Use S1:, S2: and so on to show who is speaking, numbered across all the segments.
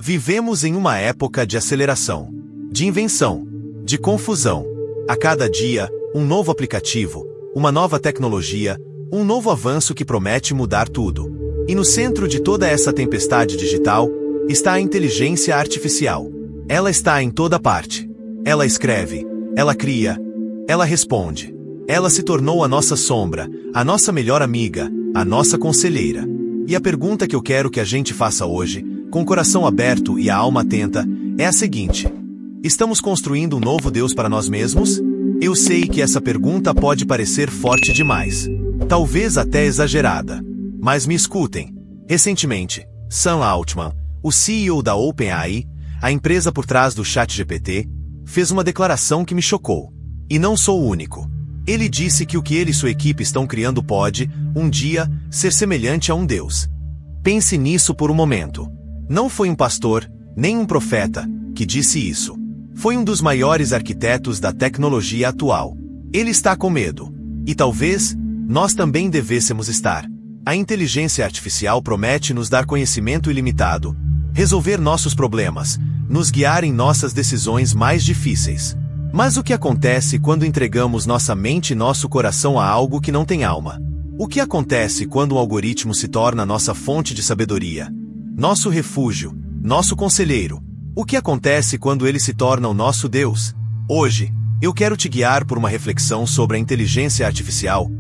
S1: Vivemos em uma época de aceleração, de invenção, de confusão. A cada dia, um novo aplicativo, uma nova tecnologia, um novo avanço que promete mudar tudo. E no centro de toda essa tempestade digital, está a inteligência artificial. Ela está em toda parte. Ela escreve, ela cria, ela responde. Ela se tornou a nossa sombra, a nossa melhor amiga, a nossa conselheira. E a pergunta que eu quero que a gente faça hoje, com o coração aberto e a alma atenta, é a seguinte: estamos construindo um novo Deus para nós mesmos? Eu sei que essa pergunta pode parecer forte demais, talvez até exagerada. Mas me escutem. Recentemente, Sam Altman, o CEO da OpenAI, a empresa por trás do ChatGPT, fez uma declaração que me chocou. E não sou o único. Ele disse que o que ele e sua equipe estão criando pode, um dia, ser semelhante a um Deus. Pense nisso por um momento. Não foi um pastor, nem um profeta, que disse isso. Foi um dos maiores arquitetos da tecnologia atual. Ele está com medo. E talvez, nós também devêssemos estar. A inteligência artificial promete nos dar conhecimento ilimitado, resolver nossos problemas, nos guiar em nossas decisões mais difíceis. Mas o que acontece quando entregamos nossa mente e nosso coração a algo que não tem alma? O que acontece quando um algoritmo se torna nossa fonte de sabedoria? Nosso refúgio, nosso conselheiro? O que acontece quando ele se torna o nosso Deus? Hoje, eu quero te guiar por uma reflexão sobre a inteligência artificial,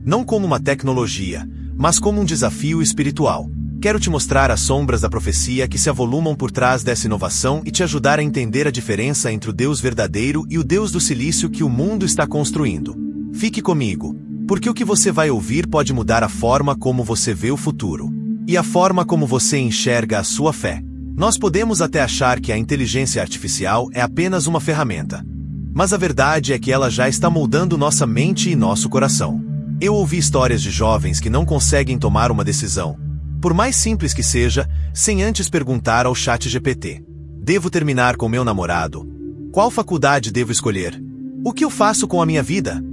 S1: não como uma tecnologia, mas como um desafio espiritual. Quero te mostrar as sombras da profecia que se avolumam por trás dessa inovação e te ajudar a entender a diferença entre o Deus verdadeiro e o Deus do silício que o mundo está construindo. Fique comigo, porque o que você vai ouvir pode mudar a forma como você vê o futuro e a forma como você enxerga a sua fé. Nós podemos até achar que a inteligência artificial é apenas uma ferramenta, mas a verdade é que ela já está moldando nossa mente e nosso coração. Eu ouvi histórias de jovens que não conseguem tomar uma decisão, por mais simples que seja, sem antes perguntar ao ChatGPT. Devo terminar com meu namorado? Qual faculdade devo escolher? O que eu faço com a minha vida?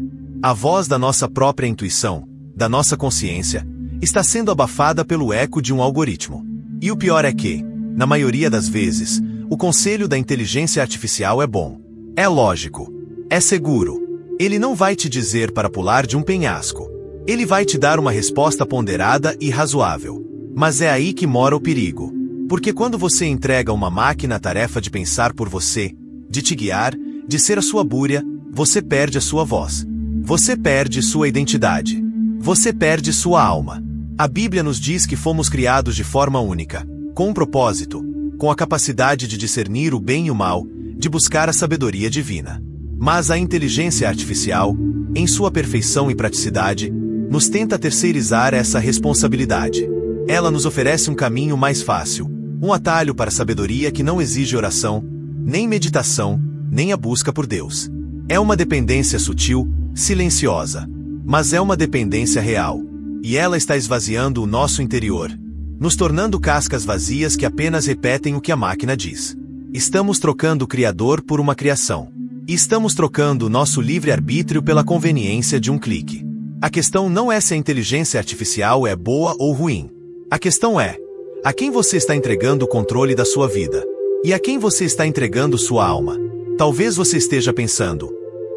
S1: A voz da nossa própria intuição, da nossa consciência, está sendo abafada pelo eco de um algoritmo. E o pior é que, na maioria das vezes, o conselho da inteligência artificial é bom. É lógico. É seguro. Ele não vai te dizer para pular de um penhasco. Ele vai te dar uma resposta ponderada e razoável. Mas é aí que mora o perigo. Porque quando você entrega a uma máquina a tarefa de pensar por você, de te guiar, de ser a sua búria, você perde a sua voz. Você perde sua identidade. Você perde sua alma. A Bíblia nos diz que fomos criados de forma única, com um propósito, com a capacidade de discernir o bem e o mal, de buscar a sabedoria divina. Mas a inteligência artificial, em sua perfeição e praticidade, nos tenta terceirizar essa responsabilidade. Ela nos oferece um caminho mais fácil, um atalho para a sabedoria que não exige oração, nem meditação, nem a busca por Deus. É uma dependência sutil, silenciosa, mas é uma dependência real. E ela está esvaziando o nosso interior, nos tornando cascas vazias que apenas repetem o que a máquina diz. Estamos trocando o Criador por uma criação. E estamos trocando o nosso livre-arbítrio pela conveniência de um clique. A questão não é se a inteligência artificial é boa ou ruim. A questão é, a quem você está entregando o controle da sua vida? E a quem você está entregando sua alma? Talvez você esteja pensando,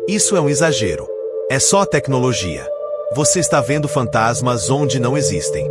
S1: isso é um exagero. É só tecnologia. Você está vendo fantasmas onde não existem.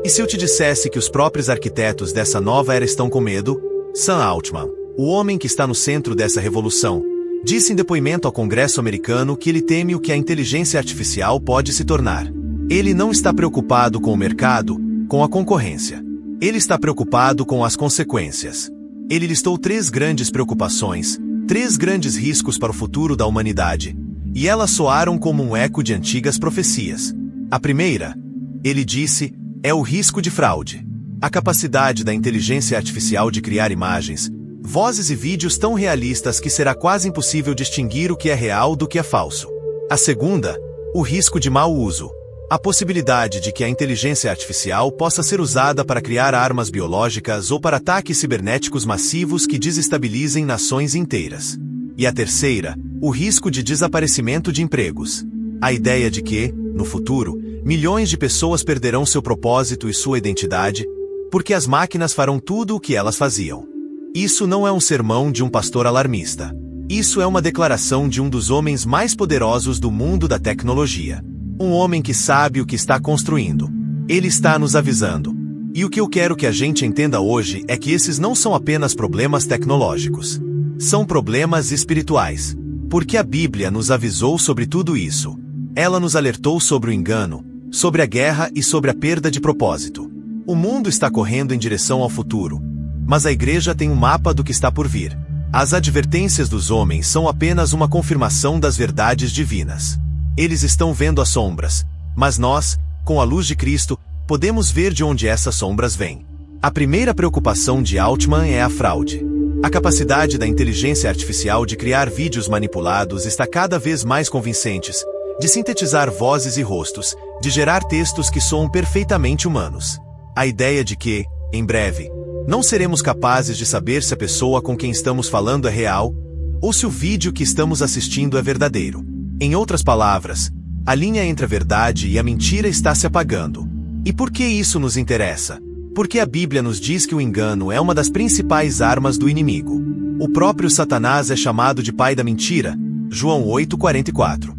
S1: E se eu te dissesse que os próprios arquitetos dessa nova era estão com medo? Sam Altman, o homem que está no centro dessa revolução, disse em depoimento ao Congresso americano que ele teme o que a inteligência artificial pode se tornar. Ele não está preocupado com o mercado, com a concorrência. Ele está preocupado com as consequências. Ele listou 3 grandes preocupações, 3 grandes riscos para o futuro da humanidade, e elas soaram como um eco de antigas profecias. A primeira, ele disse, é o risco de fraude. A capacidade da inteligência artificial de criar imagens, vozes e vídeos tão realistas que será quase impossível distinguir o que é real do que é falso. A segunda, o risco de mau uso. A possibilidade de que a inteligência artificial possa ser usada para criar armas biológicas ou para ataques cibernéticos massivos que desestabilizem nações inteiras. E a terceira, o risco de desaparecimento de empregos. A ideia de que, no futuro, milhões de pessoas perderão seu propósito e sua identidade, porque as máquinas farão tudo o que elas faziam. Isso não é um sermão de um pastor alarmista. Isso é uma declaração de um dos homens mais poderosos do mundo da tecnologia. Um homem que sabe o que está construindo. Ele está nos avisando. E o que eu quero que a gente entenda hoje é que esses não são apenas problemas tecnológicos. São problemas espirituais. Porque a Bíblia nos avisou sobre tudo isso. Ela nos alertou sobre o engano, sobre a guerra e sobre a perda de propósito. O mundo está correndo em direção ao futuro, mas a igreja tem um mapa do que está por vir. As advertências dos homens são apenas uma confirmação das verdades divinas. Eles estão vendo as sombras, mas nós, com a luz de Cristo, podemos ver de onde essas sombras vêm. A primeira preocupação de Altman é a fraude. A capacidade da inteligência artificial de criar vídeos manipulados está cada vez mais convincentes, de sintetizar vozes e rostos, de gerar textos que soam perfeitamente humanos. A ideia de que, em breve, não seremos capazes de saber se a pessoa com quem estamos falando é real, ou se o vídeo que estamos assistindo é verdadeiro. Em outras palavras, a linha entre a verdade e a mentira está se apagando. E por que isso nos interessa? Porque a Bíblia nos diz que o engano é uma das principais armas do inimigo. O próprio Satanás é chamado de pai da mentira, João 8,44.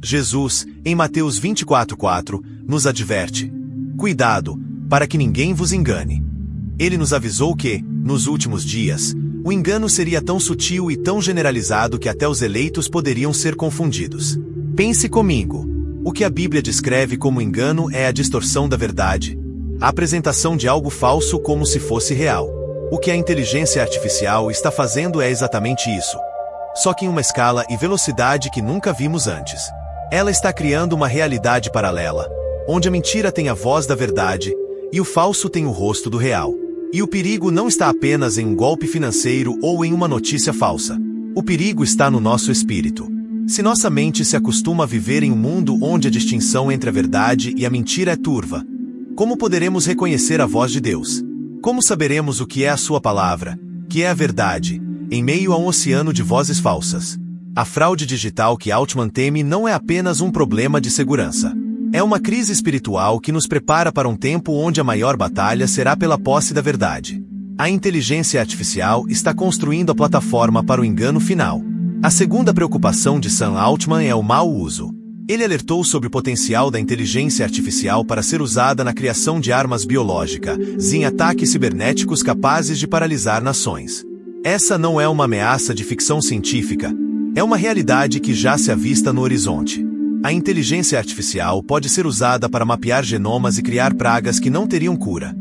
S1: Jesus, em Mateus 24,4, nos adverte: cuidado, para que ninguém vos engane. Ele nos avisou que, nos últimos dias, o engano seria tão sutil e tão generalizado que até os eleitos poderiam ser confundidos. Pense comigo. O que a Bíblia descreve como engano é a distorção da verdade, a apresentação de algo falso como se fosse real. O que a inteligência artificial está fazendo é exatamente isso. Só que em uma escala e velocidade que nunca vimos antes. Ela está criando uma realidade paralela, onde a mentira tem a voz da verdade, e o falso tem o rosto do real. E o perigo não está apenas em um golpe financeiro ou em uma notícia falsa. O perigo está no nosso espírito. Se nossa mente se acostuma a viver em um mundo onde a distinção entre a verdade e a mentira é turva, como poderemos reconhecer a voz de Deus? Como saberemos o que é a sua palavra, que é a verdade, em meio a um oceano de vozes falsas? A fraude digital que Altman teme não é apenas um problema de segurança. É uma crise espiritual que nos prepara para um tempo onde a maior batalha será pela posse da verdade. A inteligência artificial está construindo a plataforma para o engano final. A segunda preocupação de Sam Altman é o mau uso. Ele alertou sobre o potencial da inteligência artificial para ser usada na criação de armas biológicas em ataques cibernéticos capazes de paralisar nações. Essa não é uma ameaça de ficção científica, é uma realidade que já se avista no horizonte. A inteligência artificial pode ser usada para mapear genomas e criar pragas que não teriam cura,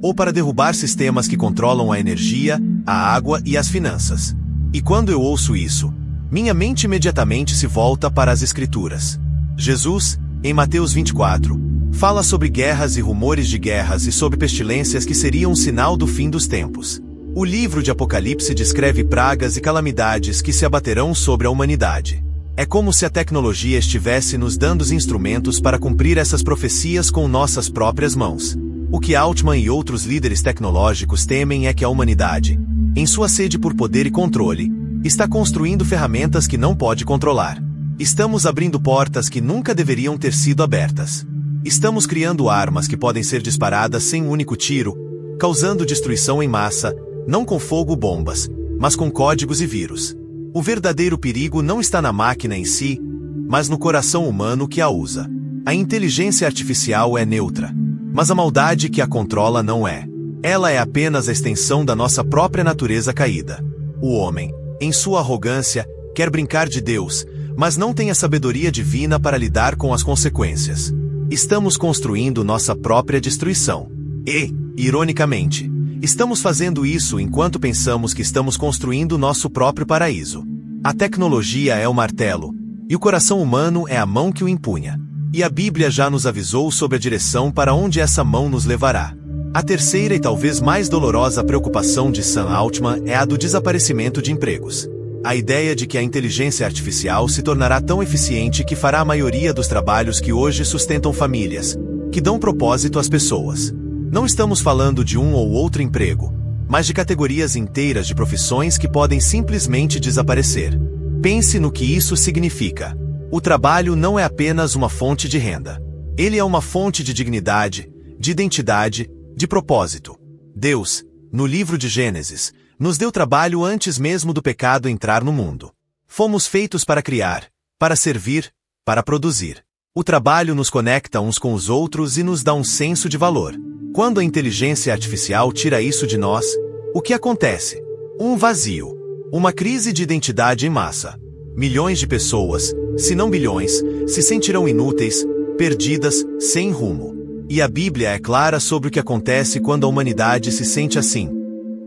S1: ou para derrubar sistemas que controlam a energia, a água e as finanças. E quando eu ouço isso, minha mente imediatamente se volta para as Escrituras. Jesus, em Mateus 24, fala sobre guerras e rumores de guerras e sobre pestilências que seriam um sinal do fim dos tempos. O livro de Apocalipse descreve pragas e calamidades que se abaterão sobre a humanidade. É como se a tecnologia estivesse nos dando os instrumentos para cumprir essas profecias com nossas próprias mãos. O que Altman e outros líderes tecnológicos temem é que a humanidade, em sua sede por poder e controle, está construindo ferramentas que não pode controlar. Estamos abrindo portas que nunca deveriam ter sido abertas. Estamos criando armas que podem ser disparadas sem um único tiro, causando destruição em massa, não com fogo ou bombas, mas com códigos e vírus. O verdadeiro perigo não está na máquina em si, mas no coração humano que a usa. A inteligência artificial é neutra, mas a maldade que a controla não é. Ela é apenas a extensão da nossa própria natureza caída. O homem, em sua arrogância, quer brincar de Deus, mas não tem a sabedoria divina para lidar com as consequências. Estamos construindo nossa própria destruição. E, ironicamente, estamos fazendo isso enquanto pensamos que estamos construindo nosso próprio paraíso. A tecnologia é o martelo, e o coração humano é a mão que o empunha. E a Bíblia já nos avisou sobre a direção para onde essa mão nos levará. A terceira e talvez mais dolorosa preocupação de Sam Altman é a do desaparecimento de empregos. A ideia de que a inteligência artificial se tornará tão eficiente que fará a maioria dos trabalhos que hoje sustentam famílias, que dão propósito às pessoas. Não estamos falando de um ou outro emprego, mas de categorias inteiras de profissões que podem simplesmente desaparecer. Pense no que isso significa. O trabalho não é apenas uma fonte de renda. Ele é uma fonte de dignidade, de identidade, de propósito. Deus, no livro de Gênesis, nos deu trabalho antes mesmo do pecado entrar no mundo. Fomos feitos para criar, para servir, para produzir. O trabalho nos conecta uns com os outros e nos dá um senso de valor. Quando a inteligência artificial tira isso de nós, o que acontece? Um vazio. Uma crise de identidade em massa. Milhões de pessoas, se não bilhões, se sentirão inúteis, perdidas, sem rumo. E a Bíblia é clara sobre o que acontece quando a humanidade se sente assim.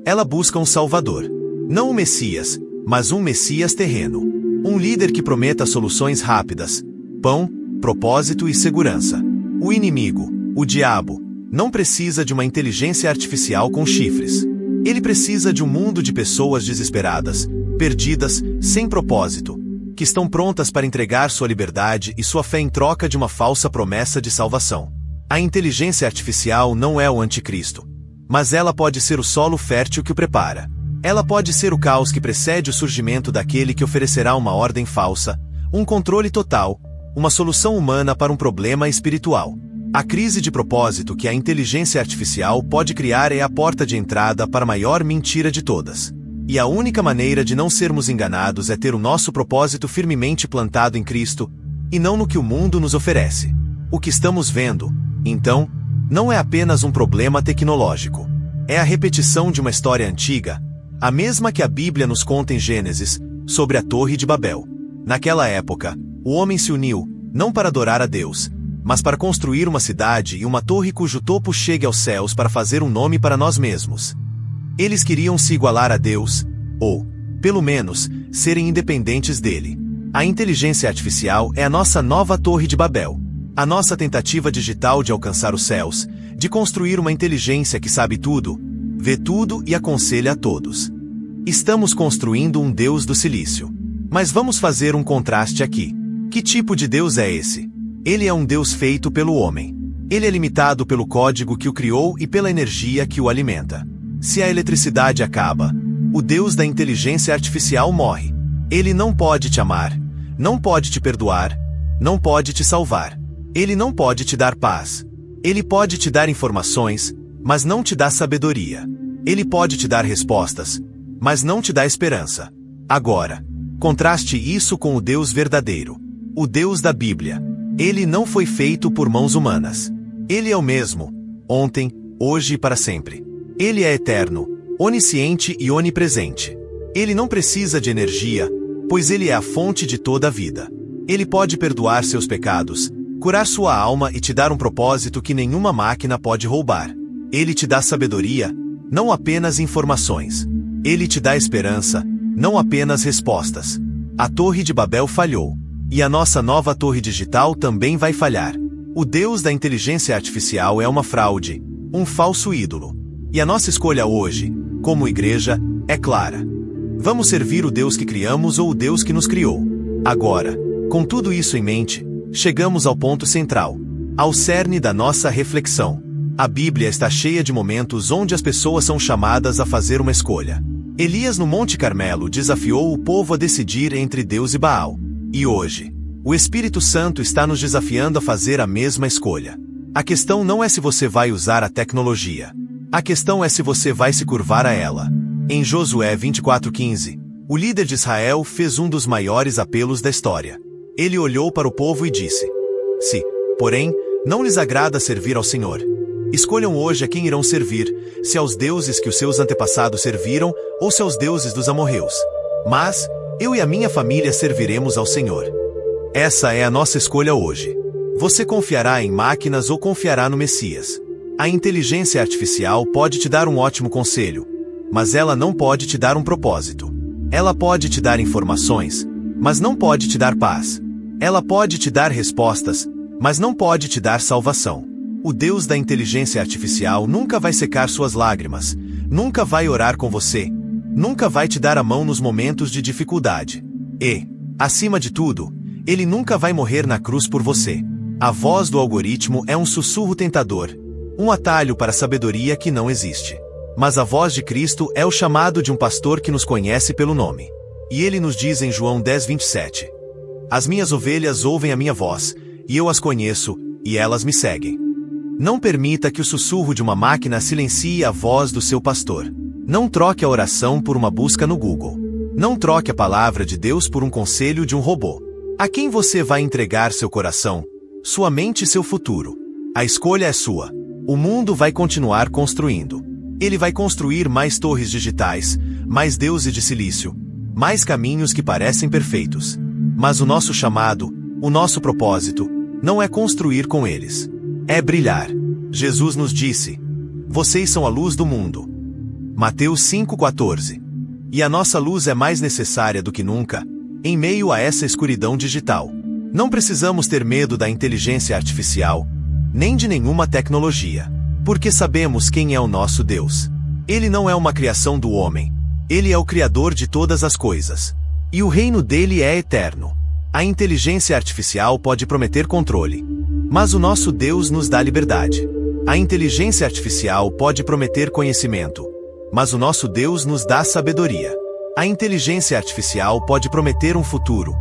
S1: Ela busca um Salvador. Não um Messias, mas um Messias terreno. Um líder que prometa soluções rápidas, pão, propósito e segurança. O inimigo, o diabo, não precisa de uma inteligência artificial com chifres. Ele precisa de um mundo de pessoas desesperadas, perdidas, sem propósito, que estão prontas para entregar sua liberdade e sua fé em troca de uma falsa promessa de salvação. A inteligência artificial não é o anticristo, mas ela pode ser o solo fértil que o prepara. Ela pode ser o caos que precede o surgimento daquele que oferecerá uma ordem falsa, um controle total, uma solução humana para um problema espiritual. A crise de propósito que a inteligência artificial pode criar é a porta de entrada para a maior mentira de todas. E a única maneira de não sermos enganados é ter o nosso propósito firmemente plantado em Cristo, e não no que o mundo nos oferece. O que estamos vendo, então, não é apenas um problema tecnológico. É a repetição de uma história antiga, a mesma que a Bíblia nos conta em Gênesis, sobre a Torre de Babel. Naquela época, o homem se uniu, não para adorar a Deus, mas para construir uma cidade e uma torre cujo topo chegue aos céus para fazer um nome para nós mesmos. Eles queriam se igualar a Deus, ou, pelo menos, serem independentes dele. A inteligência artificial é a nossa nova Torre de Babel. A nossa tentativa digital de alcançar os céus, de construir uma inteligência que sabe tudo, vê tudo e aconselha a todos. Estamos construindo um Deus do silício. Mas vamos fazer um contraste aqui. Que tipo de Deus é esse? Ele é um Deus feito pelo homem. Ele é limitado pelo código que o criou e pela energia que o alimenta. Se a eletricidade acaba, o Deus da inteligência artificial morre. Ele não pode te amar, não pode te perdoar, não pode te salvar. Ele não pode te dar paz. Ele pode te dar informações, mas não te dá sabedoria. Ele pode te dar respostas, mas não te dá esperança. Agora, contraste isso com o Deus verdadeiro. O Deus da Bíblia. Ele não foi feito por mãos humanas. Ele é o mesmo, ontem, hoje e para sempre. Ele é eterno, onisciente e onipresente. Ele não precisa de energia, pois ele é a fonte de toda a vida. Ele pode perdoar seus pecados, curar sua alma e te dar um propósito que nenhuma máquina pode roubar. Ele te dá sabedoria, não apenas informações. Ele te dá esperança, não apenas respostas. A Torre de Babel falhou. E a nossa nova torre digital também vai falhar. O Deus da inteligência artificial é uma fraude, um falso ídolo. E a nossa escolha hoje, como igreja, é clara. Vamos servir o Deus que criamos ou o Deus que nos criou? Agora, com tudo isso em mente, chegamos ao ponto central, ao cerne da nossa reflexão. A Bíblia está cheia de momentos onde as pessoas são chamadas a fazer uma escolha. Elias no Monte Carmelo desafiou o povo a decidir entre Deus e Baal. E hoje, o Espírito Santo está nos desafiando a fazer a mesma escolha. A questão não é se você vai usar a tecnologia. A questão é se você vai se curvar a ela. Em Josué 24:15, o líder de Israel fez um dos maiores apelos da história. Ele olhou para o povo e disse: Se, porém, não lhes agrada servir ao Senhor, escolham hoje a quem irão servir, se aos deuses que os seus antepassados serviram, ou se aos deuses dos amorreus. Mas, eu e a minha família serviremos ao Senhor. Essa é a nossa escolha hoje. Você confiará em máquinas ou confiará no Messias? A inteligência artificial pode te dar um ótimo conselho, mas ela não pode te dar um propósito. Ela pode te dar informações, mas não pode te dar paz. Ela pode te dar respostas, mas não pode te dar salvação. O Deus da inteligência artificial nunca vai secar suas lágrimas, nunca vai orar com você, nunca vai te dar a mão nos momentos de dificuldade. E, acima de tudo, ele nunca vai morrer na cruz por você. A voz do algoritmo é um sussurro tentador, um atalho para a sabedoria que não existe. Mas a voz de Cristo é o chamado de um pastor que nos conhece pelo nome. E ele nos diz em João 10:27: As minhas ovelhas ouvem a minha voz, e eu as conheço, e elas me seguem. Não permita que o sussurro de uma máquina silencie a voz do seu pastor. Não troque a oração por uma busca no Google. Não troque a palavra de Deus por um conselho de um robô. A quem você vai entregar seu coração, sua mente e seu futuro? A escolha é sua. O mundo vai continuar construindo. Ele vai construir mais torres digitais, mais deuses de silício, mais caminhos que parecem perfeitos. Mas o nosso chamado, o nosso propósito, não é construir com eles. É brilhar. Jesus nos disse: vocês são a luz do mundo. Mateus 5,14. E a nossa luz é mais necessária do que nunca, em meio a essa escuridão digital. Não precisamos ter medo da inteligência artificial, nem de nenhuma tecnologia, porque sabemos quem é o nosso Deus. Ele não é uma criação do homem. Ele é o Criador de todas as coisas. E o reino dele é eterno. A inteligência artificial pode prometer controle, mas o nosso Deus nos dá liberdade. A inteligência artificial pode prometer conhecimento, mas o nosso Deus nos dá sabedoria. A inteligência artificial pode prometer um futuro,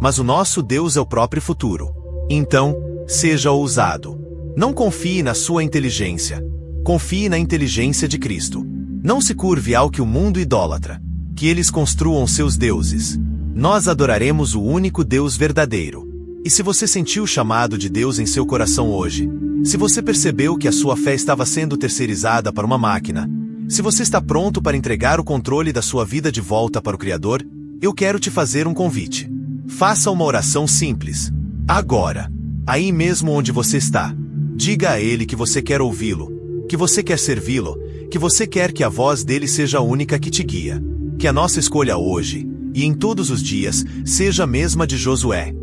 S1: mas o nosso Deus é o próprio futuro. Então, seja ousado. Não confie na sua inteligência. Confie na inteligência de Cristo. Não se curve ao que o mundo idolatra. Que eles construam seus deuses. Nós adoraremos o único Deus verdadeiro. E se você sentiu o chamado de Deus em seu coração hoje, se você percebeu que a sua fé estava sendo terceirizada para uma máquina, se você está pronto para entregar o controle da sua vida de volta para o Criador, eu quero te fazer um convite. Faça uma oração simples. Agora. Aí mesmo onde você está. Diga a Ele que você quer ouvi-lo, que você quer servi-lo, que você quer que a voz dele seja a única que te guia. Que a nossa escolha hoje, e em todos os dias, seja a mesma de Josué.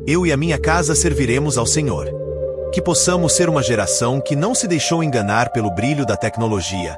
S1: Eu e a minha casa serviremos ao Senhor. Que possamos ser uma geração que não se deixou enganar pelo brilho da tecnologia,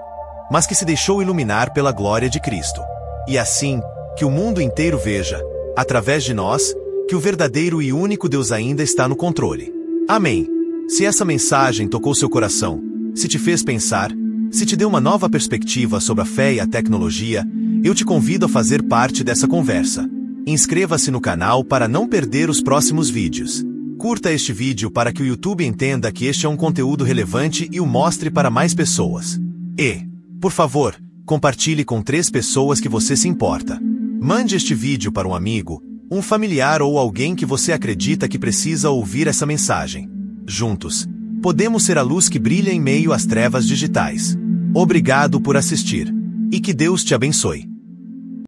S1: mas que se deixou iluminar pela glória de Cristo. E assim, que o mundo inteiro veja, através de nós, que o verdadeiro e único Deus ainda está no controle. Amém. Se essa mensagem tocou seu coração, se te fez pensar, se te deu uma nova perspectiva sobre a fé e a tecnologia, eu te convido a fazer parte dessa conversa. Inscreva-se no canal para não perder os próximos vídeos. Curta este vídeo para que o YouTube entenda que este é um conteúdo relevante e o mostre para mais pessoas. E, por favor, compartilhe com 3 pessoas que você se importa. Mande este vídeo para um amigo, um familiar ou alguém que você acredita que precisa ouvir essa mensagem. Juntos, podemos ser a luz que brilha em meio às trevas digitais. Obrigado por assistir. E que Deus te abençoe.